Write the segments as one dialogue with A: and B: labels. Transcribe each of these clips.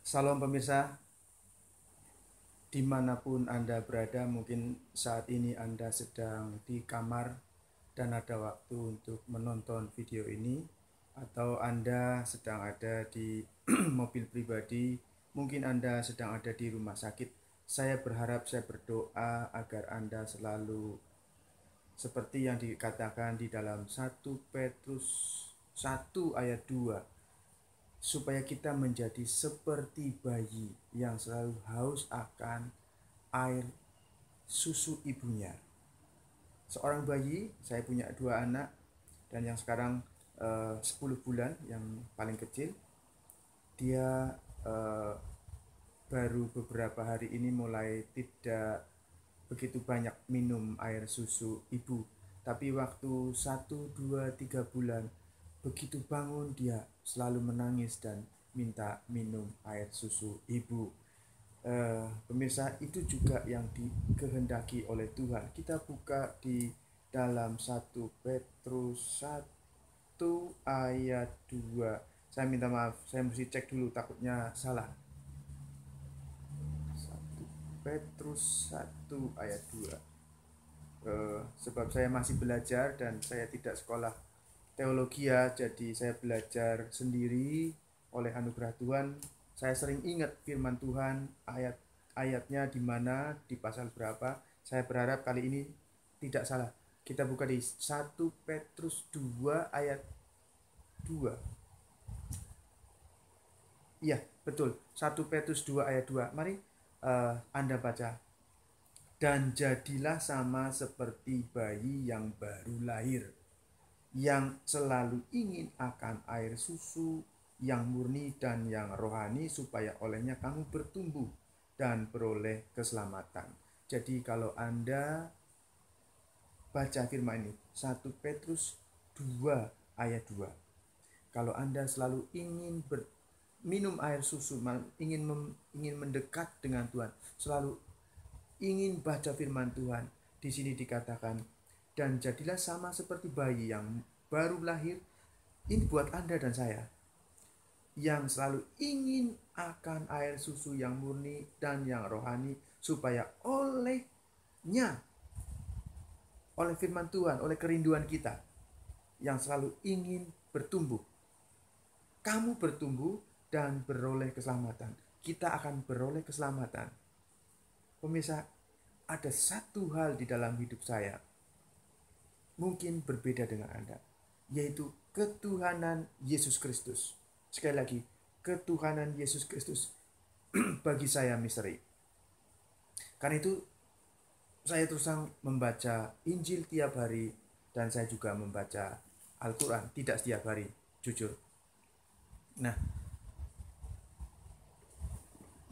A: Salam pemirsa, dimanapun Anda berada, mungkin saat ini Anda sedang di kamar dan ada waktu untuk menonton video ini, atau Anda sedang ada di mobil pribadi, mungkin Anda sedang ada di rumah sakit. Saya berharap, saya berdoa agar Anda selalu seperti yang dikatakan di dalam 1 Petrus 1 ayat 2, supaya kita menjadi seperti bayi yang selalu haus akan air susu ibunya. Seorang bayi, saya punya 2 anak, dan yang sekarang 10 bulan, yang paling kecil, dia baru beberapa hari ini mulai tidak begitu banyak minum air susu ibu. Tapi waktu 1, 2, 3 bulan, begitu bangun dia selalu menangis dan minta minum air susu ibu. Pemirsa, itu juga yang dikehendaki oleh Tuhan. Kita buka di dalam 1 Petrus 1 ayat 2. Saya minta maaf, saya mesti cek dulu, takutnya salah. 1 Petrus 1 ayat 2. Sebab saya masih belajar dan saya tidak sekolah teologi ya, jadi saya belajar sendiri oleh anugerah Tuhan. Saya sering ingat firman Tuhan, ayat-ayatnya di mana, di pasal berapa. Saya berharap kali ini tidak salah. Kita buka di 1 Petrus 2 ayat 2. Iya, betul. 1 Petrus 2 ayat 2. Mari Anda baca. Dan jadilah sama seperti bayi yang baru lahir, yang selalu ingin akan air susu yang murni dan yang rohani, supaya olehnya kamu bertumbuh dan beroleh keselamatan. Jadi kalau Anda baca firman ini, 1 Petrus 2 ayat 2. Kalau Anda selalu ingin minum air susu, ingin mendekat dengan Tuhan, selalu ingin baca firman Tuhan, di sini dikatakan, dan jadilah sama seperti bayi yang baru lahir. Ini buat Anda dan saya yang selalu ingin akan air susu yang murni dan yang rohani, supaya olehnya, oleh firman Tuhan, oleh kerinduan kita yang selalu ingin bertumbuh, kamu bertumbuh dan beroleh keselamatan. Kita akan beroleh keselamatan. Pemirsa, ada satu hal di dalam hidup saya mungkin berbeda dengan Anda, yaitu ketuhanan Yesus Kristus. Sekali lagi, ketuhanan Yesus Kristus bagi saya misteri. Karena itu saya terus membaca Injil tiap hari, dan saya juga membaca Al-Quran, tidak setiap hari, jujur. Nah,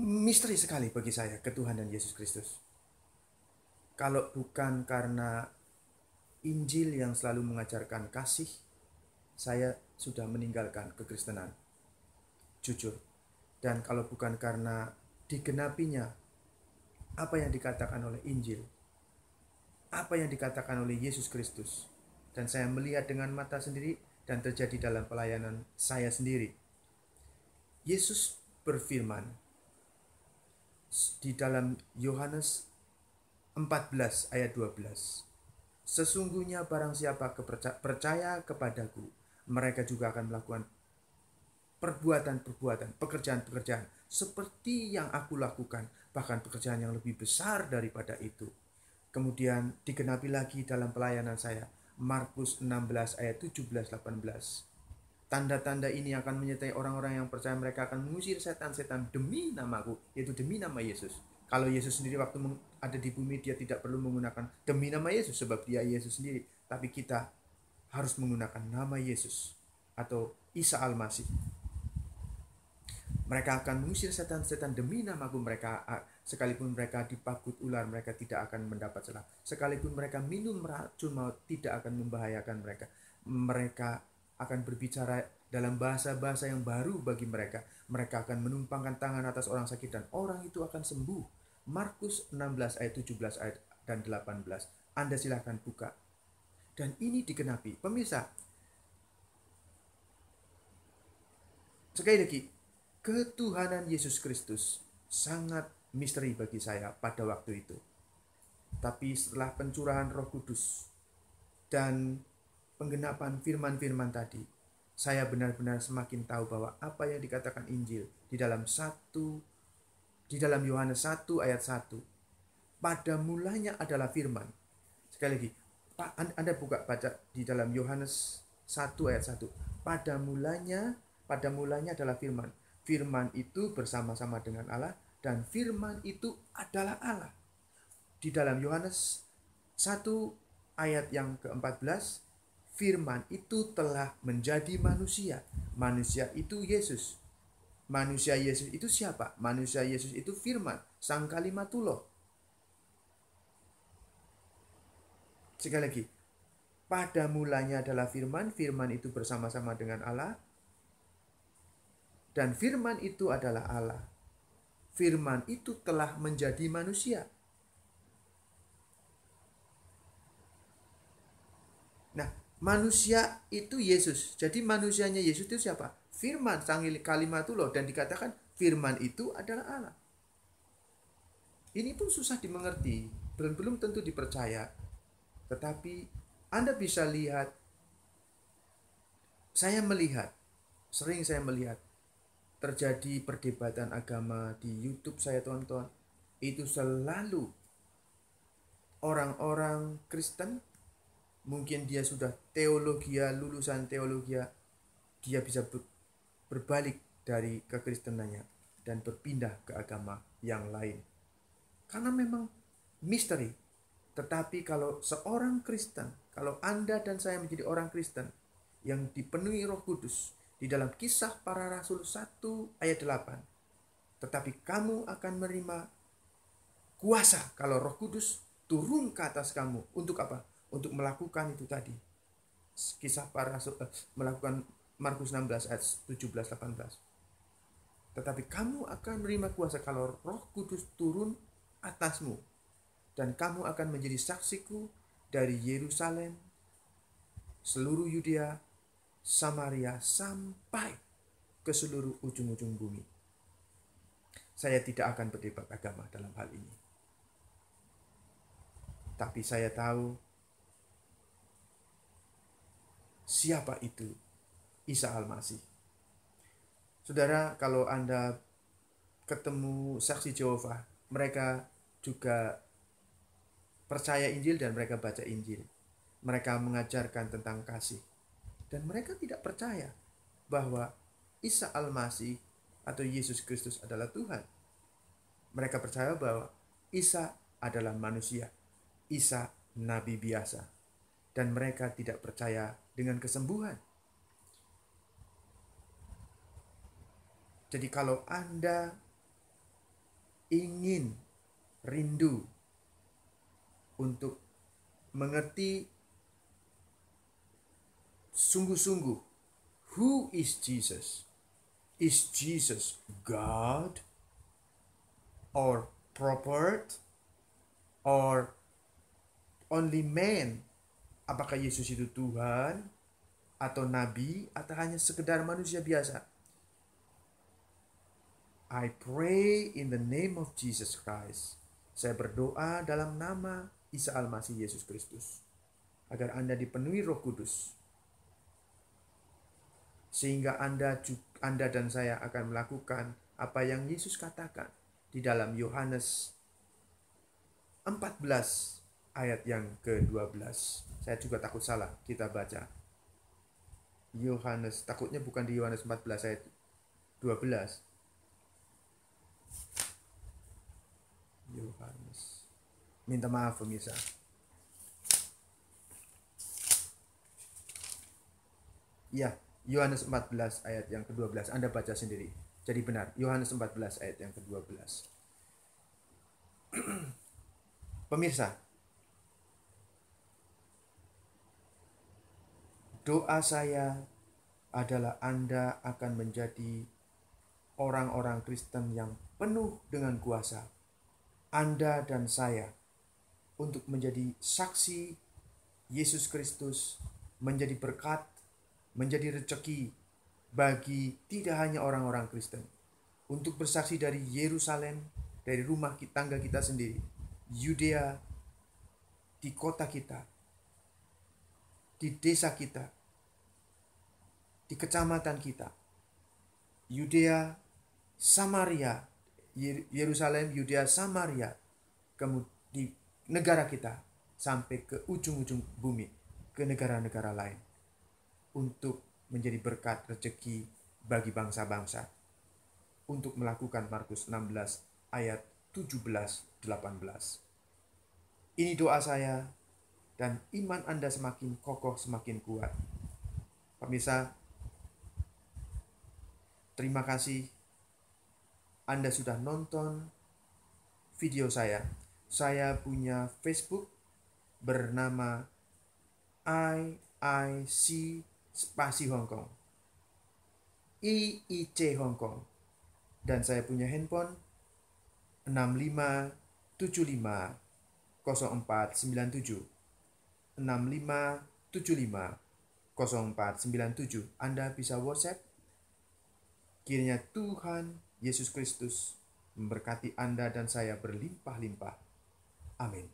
A: misteri sekali bagi saya ketuhanan Yesus Kristus. Kalau bukan karena Injil yang selalu mengajarkan kasih, saya sudah meninggalkan kekristenan, jujur. Dan kalau bukan karena digenapinya apa yang dikatakan oleh Injil, apa yang dikatakan oleh Yesus Kristus, dan saya melihat dengan mata sendiri dan terjadi dalam pelayanan saya sendiri. Yesus berfirman di dalam Yohanes 14 ayat 12. Sesungguhnya barang siapa percaya kepadaku, mereka juga akan melakukan perbuatan-perbuatan, pekerjaan-pekerjaan seperti yang aku lakukan, bahkan pekerjaan yang lebih besar daripada itu. Kemudian digenapi lagi dalam pelayanan saya, Markus 16 ayat 17-18. Tanda-tanda ini akan menyertai orang-orang yang percaya, mereka akan mengusir setan-setan demi namaku, yaitu demi nama Yesus. Kalau Yesus sendiri waktu ada di bumi, dia tidak perlu menggunakan demi nama Yesus, sebab dia Yesus sendiri. Tapi kita harus menggunakan nama Yesus atau Isa Al-Masih. Mereka akan mengusir setan-setan demi namaku. Mereka, sekalipun mereka dipakut ular, mereka tidak akan mendapat celah. Sekalipun mereka minum racun maut, tidak akan membahayakan mereka. Mereka akan berbicara dalam bahasa-bahasa yang baru bagi mereka. Mereka akan menumpangkan tangan atas orang sakit dan orang itu akan sembuh. Markus 16 ayat 17 ayat dan 18. Anda silahkan buka. Dan ini digenapi. Pemirsa, sekali lagi, ketuhanan Yesus Kristus sangat misteri bagi saya pada waktu itu. Tapi setelah pencurahan Roh Kudus dan penggenapan firman-firman tadi, saya benar-benar semakin tahu bahwa apa yang dikatakan Injil di dalam Yohanes 1 ayat 1, pada mulanya adalah firman. Sekali lagi, Anda baca di dalam Yohanes 1 ayat 1. Pada mulanya adalah firman. Firman itu bersama-sama dengan Allah dan firman itu adalah Allah. Di dalam Yohanes 1 ayat yang ke-14, firman itu telah menjadi manusia. Manusia itu Yesus. Manusia Yesus itu siapa? Manusia Yesus itu firman, sang kalimatullah. Sekali lagi, pada mulanya adalah firman, firman itu bersama-sama dengan Allah, dan firman itu adalah Allah. Firman itu telah menjadi manusia. Nah, manusia itu Yesus. Jadi manusianya Yesus itu siapa? Firman, sang kalimatullah, dan dikatakan firman itu adalah Allah. Ini pun susah dimengerti, belum tentu dipercaya. Tetapi Anda bisa lihat, sering saya melihat terjadi perdebatan agama di YouTube saya tonton. Itu selalu orang-orang Kristen, mungkin dia sudah lulusan teologi, dia bisa berbalik dari kekristenannya dan berpindah ke agama yang lain. Karena memang misteri. Tetapi kalau seorang Kristen, kalau Anda dan saya menjadi orang Kristen yang dipenuhi Roh Kudus, di dalam Kisah Para Rasul 1 ayat 8, tetapi kamu akan menerima kuasa kalau Roh Kudus turun ke atas kamu. Untuk apa? Untuk melakukan itu tadi. Kisah Para Rasul, melakukan Markus 16 ayat 17-18. Tetapi kamu akan menerima kuasa kalau Roh Kudus turun atasmu, dan kamu akan menjadi saksiku dari Yerusalem, seluruh Yudea, Samaria, sampai ke seluruh ujung-ujung bumi. Saya tidak akan berdebat agama dalam hal ini. Tapi saya tahu siapa itu Isa Al-Masih. Saudara, kalau Anda ketemu saksi Jehovah, mereka juga percaya Injil dan mereka baca Injil. Mereka mengajarkan tentang kasih. Dan mereka tidak percaya bahwa Isa Al-Masih atau Yesus Kristus adalah Tuhan. Mereka percaya bahwa Isa adalah manusia, Isa nabi biasa. Dan mereka tidak percaya dengan kesembuhan. Jadi kalau Anda ingin rindu untuk mengerti sungguh-sungguh, who is Jesus? Is Jesus God? Or prophet? Or only man? Apakah Yesus itu Tuhan? Atau Nabi? Atau hanya sekedar manusia biasa? I pray in the name of Jesus Christ. Saya berdoa dalam nama Isa Al-Masih Yesus Kristus, agar Anda dipenuhi Roh Kudus, sehingga Anda dan saya akan melakukan apa yang Yesus katakan di dalam Yohanes 14 ayat yang ke-12. Saya juga takut salah, kita baca Yohanes, takutnya bukan di Yohanes 14 ayat 12. Yohanes, minta maaf pemirsa. Ya, Yohanes 14 ayat yang ke-12. Anda baca sendiri. Jadi benar, Yohanes 14 ayat yang ke-12. Pemirsa, doa saya adalah Anda akan menjadi orang-orang Kristen yang penuh dengan kuasa. Anda dan saya untuk menjadi saksi Yesus Kristus, menjadi berkat, menjadi rezeki bagi tidak hanya orang-orang Kristen, untuk bersaksi dari Yerusalem, dari rumah tangga kita sendiri, Yudea, di kota kita, di desa kita, di kecamatan kita, Yudea, Samaria, Yerusalem, Yudea, Samaria, kemudian di negara kita, sampai ke ujung-ujung bumi, ke negara-negara lain, untuk menjadi berkat rezeki bagi bangsa-bangsa, untuk melakukan Markus 16 ayat 17-18. Ini doa saya, dan iman Anda semakin kokoh, semakin kuat. Pemirsa, terima kasih Anda sudah nonton video saya. Saya punya Facebook bernama IIC spasi Hongkong, IIC Hongkong, dan saya punya handphone 65750497, 65750497. Anda bisa WhatsApp. Kiranya Tuhan Yesus Kristus memberkati Anda dan saya berlimpah-limpah. Amin.